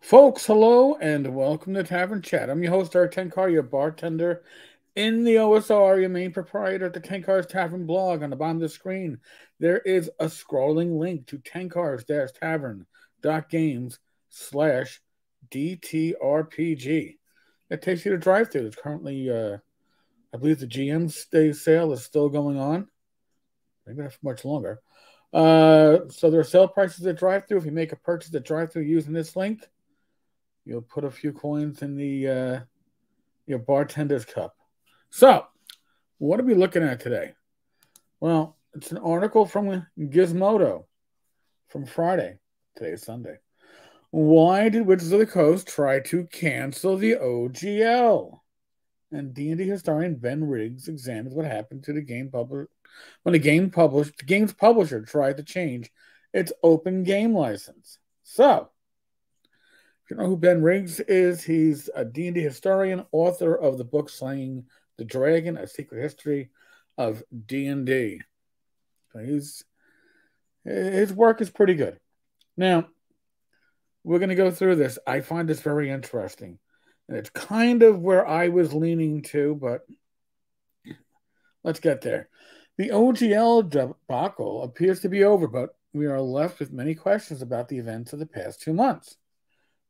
Folks, hello and welcome to Tavern Chat. I'm your host, Eric Tenkar, your bartender in the OSR, your main proprietor at the Tenkar's Tavern blog. On the bottom of the screen, there is a scrolling link to tenkars-tavern.games/DTRPG. It takes you to drive through. It's currently, I believe the GM's Day sale is still going on. Maybe not for much longer. So there are sale prices at drive through. If you make a purchase at drive through using this link, you'll put a few coins in the your bartender's cup. So, what are we looking at today? Well, it's an article from Gizmodo from Friday. Today is Sunday. Why did Wizards of the Coast try to cancel the OGL? And D&D historian Ben Riggs examines what happened to the game when the game's publisher tried to change its open game license. So, if you know who Ben Riggs is, he's a D&D historian, author of the book Slaying the Dragon, A Secret History of D&D. So his work is pretty good. Now, we're going to go through this. I find this very interesting. And it's kind of where I was leaning to, but let's get there. The OGL debacle appears to be over, but we are left with many questions about the events of the past 2 months.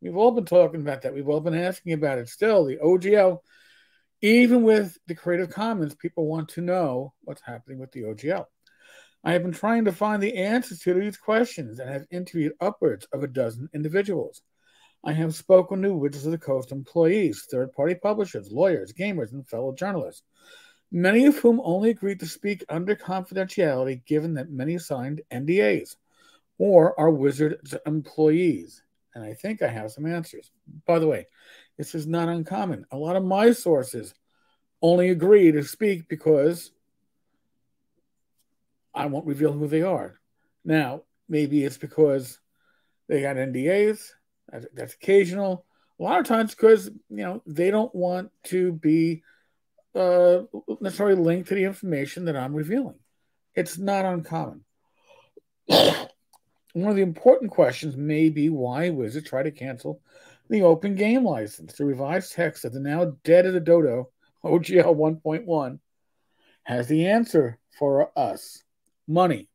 We've all been talking about that. We've all been asking about it. Still, the OGL, even with the Creative Commons, people want to know what's happening with the OGL. I have been trying to find the answers to these questions and have interviewed upwards of a dozen individuals. I have spoken to Wizards of the Coast employees, third-party publishers, lawyers, gamers, and fellow journalists, many of whom only agreed to speak under confidentiality given that many signed NDAs or are Wizards employees. And I think I have some answers. By the way, this is not uncommon. A lot of my sources only agree to speak because I won't reveal who they are. Now, maybe it's because they got NDAs. That's occasional. A lot of times because, they don't want to be necessarily linked to the information that I'm revealing. It's not uncommon. One of the important questions may be why Wizards try to cancel the open game license. The revised text of the now dead of the dodo, OGL 1.1, has the answer for us. Money.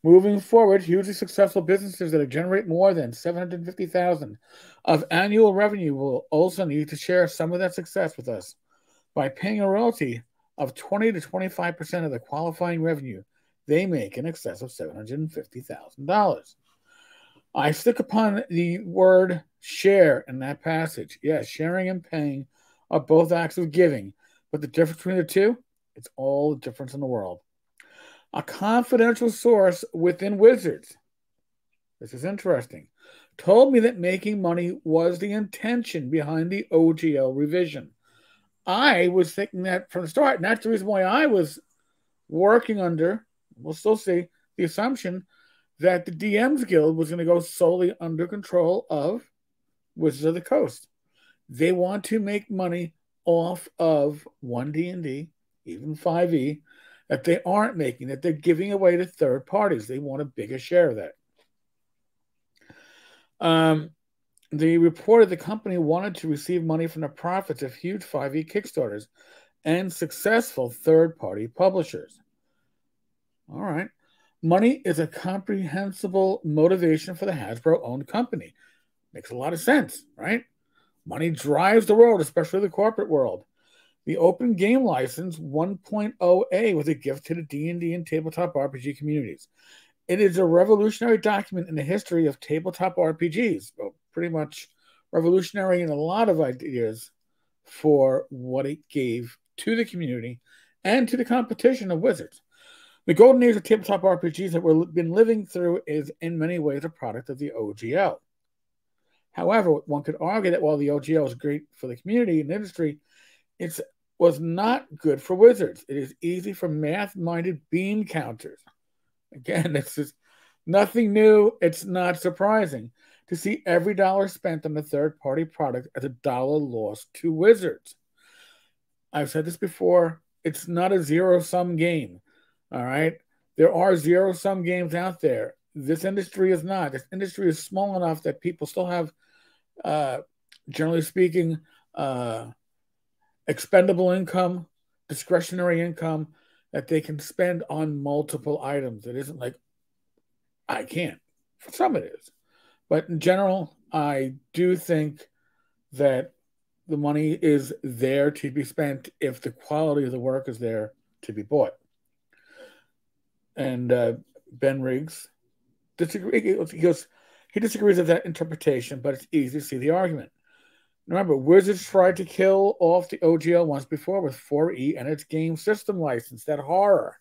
Moving forward, hugely successful businesses that generate more than $750,000 of annual revenue will also need to share some of that success with us by paying a royalty of 20 to 25% of the qualifying revenue they make in excess of $750,000. I stick upon the word share in that passage. Yes, sharing and paying are both acts of giving, but the difference between the two, it's all the difference in the world. A confidential source within Wizards, this is interesting, told me that making money was the intention behind the OGL revision. I was thinking that from the start, and that's the reason why I was working under, we'll still see, the assumption that the DM's Guild was going to go solely under control of Wizards of the Coast. They want to make money off of 1D&D, even 5e, that they aren't making, that they're giving away to third parties. They want a bigger share of that. They reported the company wanted to receive money from the profits of huge 5e Kickstarters and successful third-party publishers. All right. Money is a comprehensible motivation for the Hasbro-owned company. Makes a lot of sense, right? Money drives the world, especially the corporate world. The Open Game License 1.0A was a gift to the D&D and tabletop RPG communities. It is a revolutionary document in the history of tabletop RPGs. Well, pretty much revolutionary in a lot of ideas for what it gave to the community and to the competition of Wizards. The golden age of tabletop RPGs that we've been living through is in many ways a product of the OGL. However, one could argue that while the OGL is great for the community and the industry, it was not good for Wizards. It is easy for math-minded bean counters. Again, this is nothing new. It's not surprising to see every dollar spent on a third-party product as a dollar lost to Wizards. I've said this before. It's not a zero-sum game. All right? There are zero-sum games out there. This industry is not. This industry is small enough that people still have, generally speaking, expendable income, discretionary income that they can spend on multiple items. It isn't like I can't. For some it is. But in general, I do think that the money is there to be spent if the quality of the work is there to be bought. And Ben Riggs disagrees. He disagrees with that interpretation, but it's easy to see the argument. Remember, Wizards tried to kill off the OGL once before with 4E and its game system license. That horror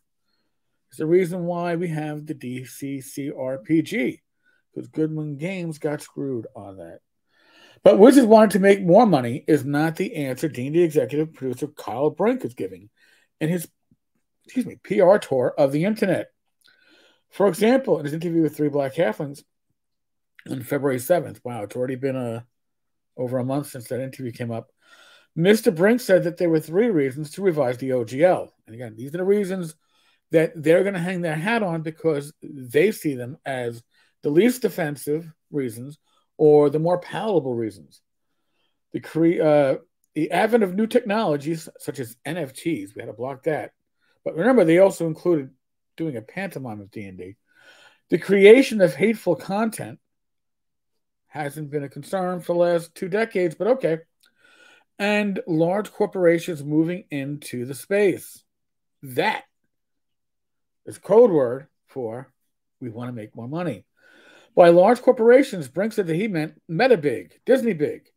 is the reason why we have the DCCRPG, because Goodman Games got screwed on that. But Wizards wanted to make more money is not the answer D&D executive producer Kyle Brink is giving in his PR tour of the internet. For example, in his interview with Three Black Halflings on February 7th, wow, it's already been over a month since that interview came up, Mr. Brink said that there were 3 reasons to revise the OGL. And again, these are the reasons that they're going to hang their hat on because they see them as the least offensive reasons or the more palatable reasons. The advent of new technologies, such as NFTs, we had to block that. But remember, they also included doing a pantomime of D&D. The creation of hateful content hasn't been a concern for the last 2 decades, but okay. And large corporations moving into the space. That is code word for we want to make more money. By large corporations, Brink said that he meant meta big, Disney big.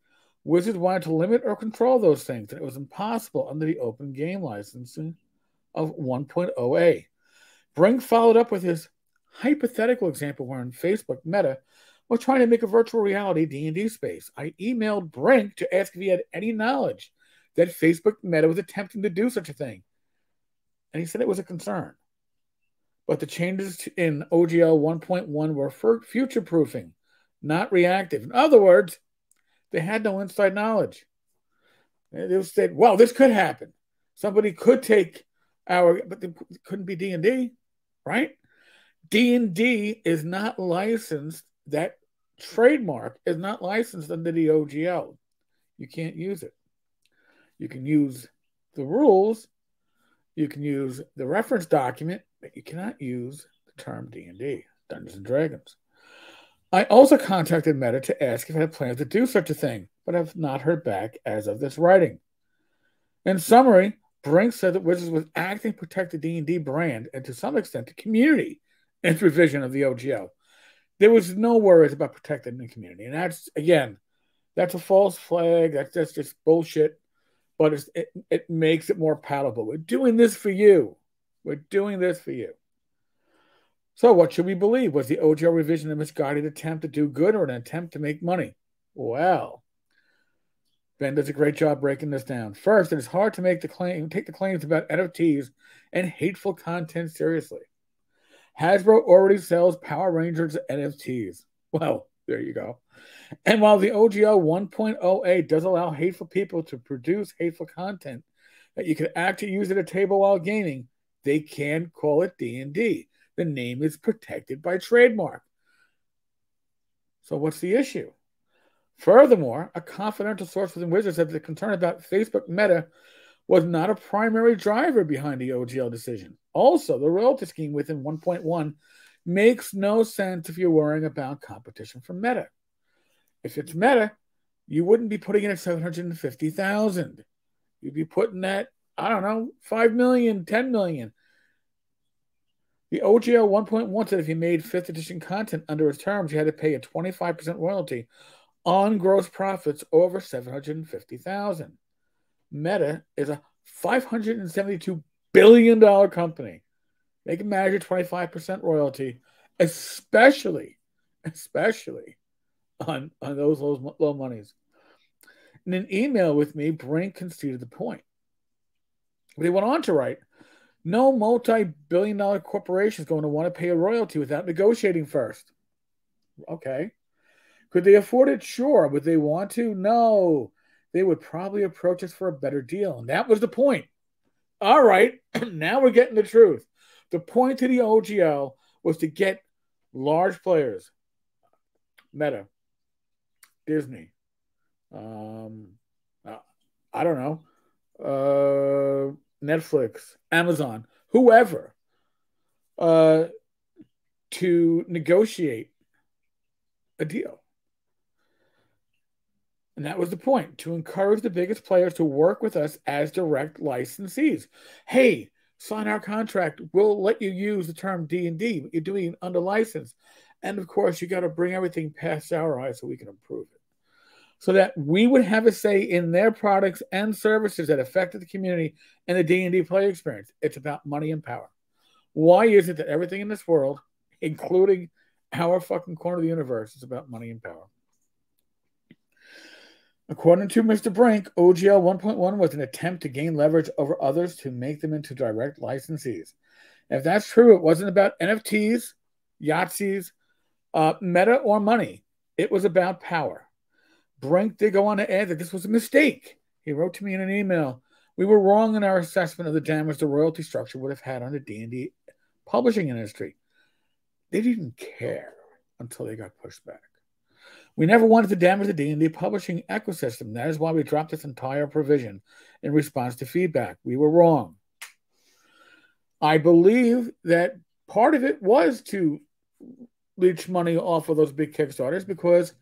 Wizards wanted to limit or control those things, and it was impossible under the open game licensing of 1.0a. Brink followed up with his hypothetical example wherein Facebook Meta was trying to make a virtual reality D&D space. I emailed Brink to ask if he had any knowledge that Facebook Meta was attempting to do such a thing. And he said it was a concern. But the changes in OGL 1.1 were for future-proofing, not reactive. In other words, they had no inside knowledge. They said, well, this could happen. Somebody could take but it couldn't be D&D, right? D&D is not licensed. That trademark is not licensed under the OGL. You can't use it. You can use the rules. You can use the reference document, but you cannot use the term D&D, Dungeons and Dragons. I also contacted Meta to ask if I had plans to do such a thing, but have not heard back as of this writing. In summary, Brink said that Wizards was acting to protect the D&D brand and to some extent the community in its revision of the OGL. There was no worries about protecting the community. And that's, again, that's a false flag. That's just bullshit. But it makes it more palatable. We're doing this for you. We're doing this for you. So what should we believe? Was the OGL revision a misguided attempt to do good or an attempt to make money? Well, Ben does a great job breaking this down. First, it is hard to take the claims about NFTs and hateful content seriously. Hasbro already sells Power Rangers NFTs. Well, there you go. And while the OGL 1.0a does allow hateful people to produce hateful content that you can actually use at a table while gaming, they can call it D&D. The name is protected by trademark. So what's the issue? Furthermore, a confidential source within Wizards said the concern about Facebook Meta was not a primary driver behind the OGL decision. Also, the royalty scheme within 1.1 makes no sense if you're worrying about competition from Meta. If it's Meta, you wouldn't be putting it at 750,000. You'd be putting that, I don't know, 5 million, 10 million. The OGL 1.1 said if you made 5th edition content under its terms, you had to pay a 25% royalty on gross profits over 750,000. Meta is a $572 billion company. They can manage a 25% royalty, especially on those low monies. In an email with me, Brink conceded the point. But he went on to write, no multi-billion-dollar corporation is going to want to pay a royalty without negotiating first. Okay. Could they afford it? Sure. Would they want to? No. They would probably approach us for a better deal. And that was the point. All right. Now we're getting the truth. The point to the OGL was to get large players, Meta, Disney, um, uh, I don't know, Netflix, Amazon, whoever, uh, to negotiate a deal. And that was the point, to encourage the biggest players to work with us as direct licensees. Hey, sign our contract. We'll let you use the term D&D, but you're doing it under license. And of course, you got to bring everything past our eyes so we can improve it. So that we would have a say in their products and services that affected the community and the D&D player experience. It's about money and power. Why is it that everything in this world, including our fucking corner of the universe, is about money and power? According to Mr. Brink, OGL 1.1 was an attempt to gain leverage over others to make them into direct licensees. If that's true, it wasn't about NFTs, Yahtzees, meta, or money. It was about power. Brink did go on to add that this was a mistake. He wrote to me in an email, "We were wrong in our assessment of the damage the royalty structure would have had on the D&D publishing industry." They didn't care until they got pushed back. "We never wanted to damage the D&D publishing ecosystem. That is why we dropped this entire provision in response to feedback. We were wrong." I believe that part of it was to leech money off of those big Kickstarters because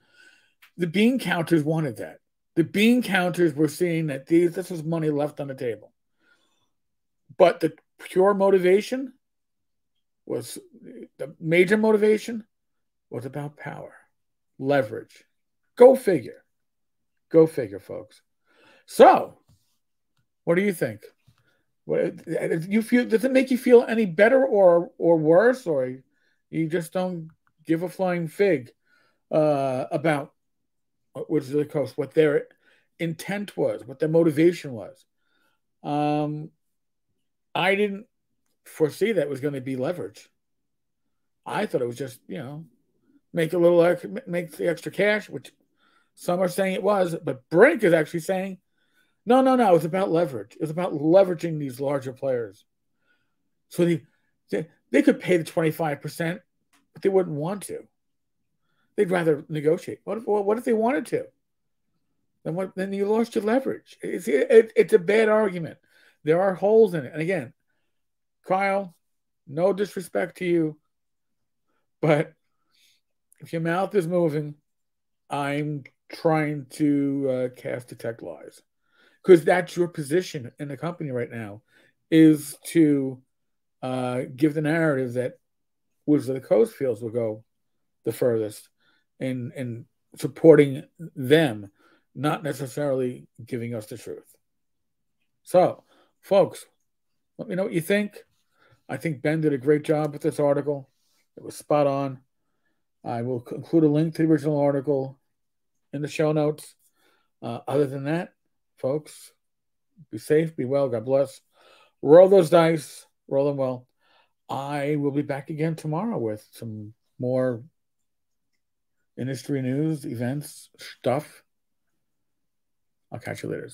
the bean counters wanted that. The bean counters were seeing that this was money left on the table. But the pure motivation was, the major motivation was about power. Leverage. Go figure. Go figure, folks. So, what do you think? What you feel? Does it make you feel any better or worse, or you just don't give a flying fig about Wizards of the Coast, what their intent was, what their motivation was? I didn't foresee that was going to be leverage. I thought it was just make a little make the extra cash, which some are saying it was, but Brink is actually saying, no, it's about leverage. It's about leveraging these larger players. So they could pay the 25%, but they wouldn't want to. They'd rather negotiate. What if they wanted to? Then you lost your leverage. It's a bad argument. There are holes in it. And again, Kyle, no disrespect to you, but if your mouth is moving, I'm trying to cast detect lies, because that's your position in the company right now, is to give the narrative that Wizards of the Coast feels will go the furthest in supporting them, not necessarily giving us the truth. So, folks, let me know what you think. I think Ben did a great job with this article. It was spot on. I will include a link to the original article in the show notes. Other than that, folks, be safe, be well, God bless. Roll those dice, roll them well. I will be back again tomorrow with some more industry news, events, stuff. I'll catch you later.